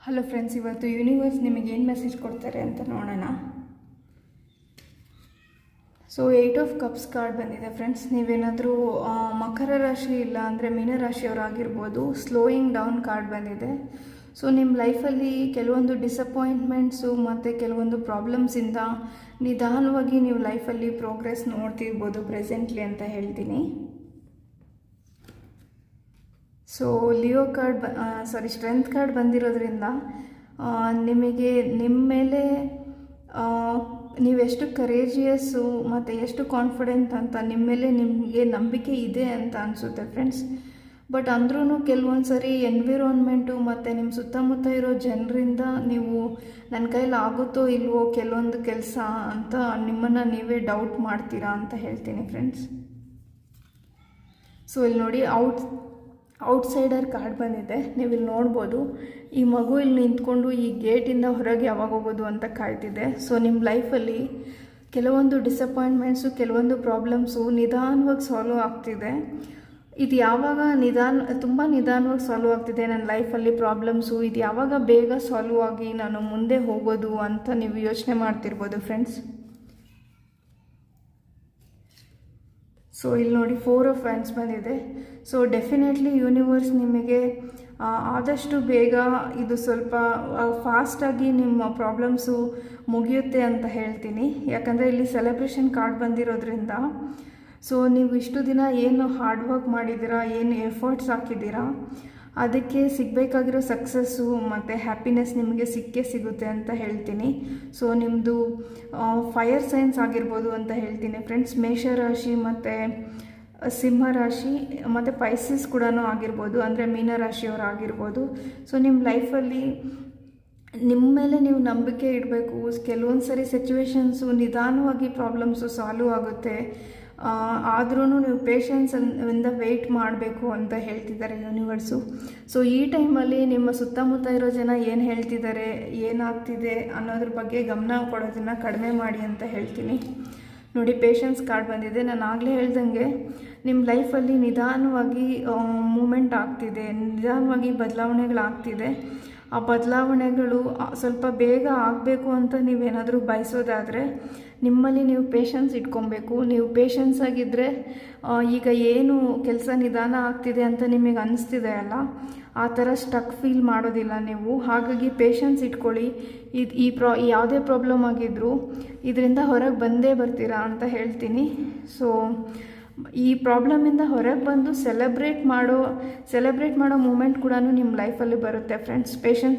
Hello friends, ಇವತ್ತು universe ನಿಮಗೆ ಏನು ಮೆಸೇಜ್ ಕೊಡ್ತಾರೆ ಅಂತ ನೋಡೋಣ. ಸೊ 8 ಆಫ್ ಕಪ್ಸ್ ಕಾರ್ಡ್ ಬಂದಿದೆ ಫ್ರೆಂಡ್ಸ್. ನೀವೇನಾದರೂ ಮಕರ ರಾಶಿ ಇಲ್ಲ ಅಂದರೆ ಮೀನರಾಶಿಯವರಾಗಿರ್ಬೋದು. ಸ್ಲೋಯಿಂಗ್ ಡೌನ್ ಕಾರ್ಡ್ ಬಂದಿದೆ. ಸೊ ನಿಮ್ಮ ಲೈಫಲ್ಲಿ ಕೆಲವೊಂದು ಡಿಸಪಾಯಿಂಟ್ಮೆಂಟ್ಸು ಮತ್ತು ಕೆಲವೊಂದು ಪ್ರಾಬ್ಲಮ್ಸಿಂದ ನಿಧಾನವಾಗಿ ನೀವು ಲೈಫಲ್ಲಿ ಪ್ರೋಗ್ರೆಸ್ ನೋಡ್ತಿರ್ಬೋದು ಪ್ರೆಸೆಂಟ್ಲಿ ಅಂತ ಹೇಳ್ತೀನಿ. So Leo card strength card ಬಂದಿರೋದ್ರಿಂದ ನಿಮಗೆ ನಿಮ್ಮ ಮೇಲೆ ನೀವೆಷ್ಟು ಕರೇಜಿಯಸ್ಸು ಮತ್ತು ಎಷ್ಟು ಕಾನ್ಫಿಡೆಂಟ್ ಅಂತ ನಿಮ್ಮ ಮೇಲೆ ನಿಮಗೆ ನಂಬಿಕೆ ಇದೆ ಅಂತ ಅನಿಸುತ್ತೆ ಫ್ರೆಂಡ್ಸ್. ಬಟ್ ಅಂದ್ರೂ ಕೆಲವೊಂದು ಸರಿ ಎನ್ವಿರಾನ್ಮೆಂಟು ಮತ್ತು ನಿಮ್ಮ ಸುತ್ತಮುತ್ತ ಇರೋ ಜನರಿಂದ ನೀವು ನನ್ನ ಕೈಯಲ್ಲಿ ಆಗುತ್ತೋ ಇಲ್ವೋ ಕೆಲವೊಂದು ಕೆಲಸ ಅಂತ ನಿಮ್ಮನ್ನು ನೀವೇ ಡೌಟ್ ಮಾಡ್ತೀರಾ ಅಂತ ಹೇಳ್ತೀನಿ ಫ್ರೆಂಡ್ಸ್. ಸೊ ಇಲ್ಲಿ ನೋಡಿ ಔಟ್ಸೈಡರ್ ಕಾರ್ಡ್ ಬಂದಿದೆ. ನೀವು ಇಲ್ಲಿ ನೋಡ್ಬೋದು, ಈ ಮಗು ಇಲ್ಲಿ ನಿಂತ್ಕೊಂಡು ಈ ಗೇಟಿಂದ ಹೊರಗೆ ಯಾವಾಗ ಹೋಗೋದು ಅಂತ ಕಾಯ್ತಿದೆ. ಸೊ ನಿಮ್ಮ ಲೈಫಲ್ಲಿ ಕೆಲವೊಂದು ಡಿಸಪಾಯಿಂಟ್ಮೆಂಟ್ಸು, ಕೆಲವೊಂದು ಪ್ರಾಬ್ಲಮ್ಸು ನಿಧಾನವಾಗಿ ಸಾಲ್ವ್ ಆಗ್ತಿದೆ. ಇದು ಯಾವಾಗ ತುಂಬ ನಿಧಾನವಾಗಿ ಸಾಲ್ವ್ ಆಗ್ತಿದೆ ನನ್ನ ಲೈಫಲ್ಲಿ ಪ್ರಾಬ್ಲಮ್ಸು, ಇದು ಯಾವಾಗ ಬೇಗ ಸಾಲ್ವ್ ಆಗಿ ನಾನು ಮುಂದೆ ಹೋಗೋದು ಅಂತ ನೀವು ಯೋಚನೆ ಮಾಡ್ತಿರ್ಬೋದು ಫ್ರೆಂಡ್ಸ್. ಸೊ ಇಲ್ಲಿ ನೋಡಿ 4 ಆಫ್ ವ್ಯಾಂಡ್ಸ್ ಬಂದಿದೆ. ಸೊ ಡೆಫಿನೆಟ್ಲಿ ಯೂನಿವರ್ಸ್ ನಿಮಗೆ ಆದಷ್ಟು ಬೇಗ ಇದು ಸ್ವಲ್ಪ ಫಾಸ್ಟಾಗಿ ನಿಮ್ಮ ಪ್ರಾಬ್ಲಮ್ಸು ಮುಗಿಯುತ್ತೆ ಅಂತ ಹೇಳ್ತೀನಿ. ಯಾಕಂದರೆ ಇಲ್ಲಿ ಸೆಲೆಬ್ರೇಷನ್ ಕಾರ್ಡ್ ಬಂದಿರೋದ್ರಿಂದ ಸೊ ನೀವು ಇಷ್ಟು ದಿನ ಏನು ಹಾರ್ಡ್ ವರ್ಕ್ ಮಾಡಿದ್ದೀರಾ, ಏನು ಎಫರ್ಟ್ಸ್ ಹಾಕಿದ್ದೀರಾ, ಅದಕ್ಕೆ ಸಿಗಬೇಕಾಗಿರೋ ಸಕ್ಸಸ್ಸು ಮತ್ತು ಹ್ಯಾಪಿನೆಸ್ ನಿಮಗೆ ಸಿಗುತ್ತೆ ಅಂತ ಹೇಳ್ತೀನಿ. ಸೊ ನಿಮ್ಮದು ಫೈರ್ ಸೈನ್ಸ್ ಆಗಿರ್ಬೋದು ಅಂತ ಹೇಳ್ತೀನಿ ಫ್ರೆಂಡ್ಸ್. ಮೇಷರಾಶಿ ಮತ್ತು ಸಿಂಹರಾಶಿ ಮತ್ತು ಪೈಸಿಸ್ ಕೂಡ ಆಗಿರ್ಬೋದು, ಅಂದರೆ ಮೀನರಾಶಿಯವರು ಆಗಿರ್ಬೋದು. ಸೊ ನಿಮ್ಮ ಲೈಫಲ್ಲಿ ನಿಮ್ಮ ಮೇಲೆ ನೀವು ನಂಬಿಕೆ ಇಡಬೇಕು. ಕೆಲವೊಂದು ಸರಿ ಸಿಚುವೇಶನ್ಸು ನಿಧಾನವಾಗಿ ಪ್ರಾಬ್ಲಮ್ಸು ಸಾಲ್ವ್ ಆಗುತ್ತೆ, ಆದ್ರೂ ನೀವು ಪೇಷನ್ಸಿಂದ ವೆಯ್ಟ್ ಮಾಡಬೇಕು ಅಂತ ಹೇಳ್ತಿದ್ದಾರೆ ಯೂನಿವರ್ಸು. ಸೊ ಈ ಟೈಮಲ್ಲಿ ನಿಮ್ಮ ಸುತ್ತಮುತ್ತ ಇರೋ ಜನ ಏನು ಹೇಳ್ತಿದ್ದಾರೆ, ಏನಾಗ್ತಿದೆ ಅನ್ನೋದ್ರ ಬಗ್ಗೆ ಗಮನ ಕೊಡೋದನ್ನು ಕಡಿಮೆ ಮಾಡಿ ಅಂತ ಹೇಳ್ತೀನಿ. ನೋಡಿ ಪೇಷನ್ಸ್ ಕಾರ್ಡ್ ಬಂದಿದೆ. ನಾನು ಆಗಲೇ ಹೇಳ್ದಂಗೆ ನಿಮ್ಮ ಲೈಫಲ್ಲಿ ನಿಧಾನವಾಗಿ ಮೂಮೆಂಟ್ ಆಗ್ತಿದೆ, ನಿಧಾನವಾಗಿ ಬದಲಾವಣೆಗಳಾಗ್ತಿದೆ. ಆ ಬದಲಾವಣೆಗಳು ಸ್ವಲ್ಪ ಬೇಗ ಆಗಬೇಕು ಅಂತ ನೀವೇನಾದರೂ ಬಯಸೋದಾದರೆ ನಿಮ್ಮಲ್ಲಿ ನೀವು ಪೇಷನ್ಸ್ ಇಟ್ಕೊಬೇಕು. ನೀವು ಪೇಷನ್ಸ್ ಆಗಿದ್ದರೆ ಈಗ ಏನು ಕೆಲಸ ನಿಧಾನ ಆಗ್ತಿದೆ ಅಂತ ನಿಮಗೆ ಅನ್ನಿಸ್ತಿದೆ ಅಲ್ಲ, ಆ ಥರ ಸ್ಟಕ್ ಫೀಲ್ ಮಾಡೋದಿಲ್ಲ ನೀವು. ಹಾಗಾಗಿ ಪೇಷನ್ಸ್ ಇಟ್ಕೊಳ್ಳಿ. ಯಾವುದೇ ಪ್ರಾಬ್ಲಮ್ ಆಗಿದ್ದರೂ ಇದರಿಂದ ಹೊರಗೆ ಬಂದೇ ಬರ್ತೀರಾ ಅಂತ ಹೇಳ್ತೀನಿ. ಸೊ ಈ ಪ್ರಾಬ್ಲಮಿಂದ ಹೊರಗೆ ಬಂದು ಸೆಲೆಬ್ರೇಟ್ ಮಾಡೋ ಮೂಮೆಂಟ್ ಕೂಡ ನಿಮ್ಮ ಲೈಫಲ್ಲಿ ಬರುತ್ತೆ ಫ್ರೆಂಡ್ಸ್. ಪೇಷನ್ಸ್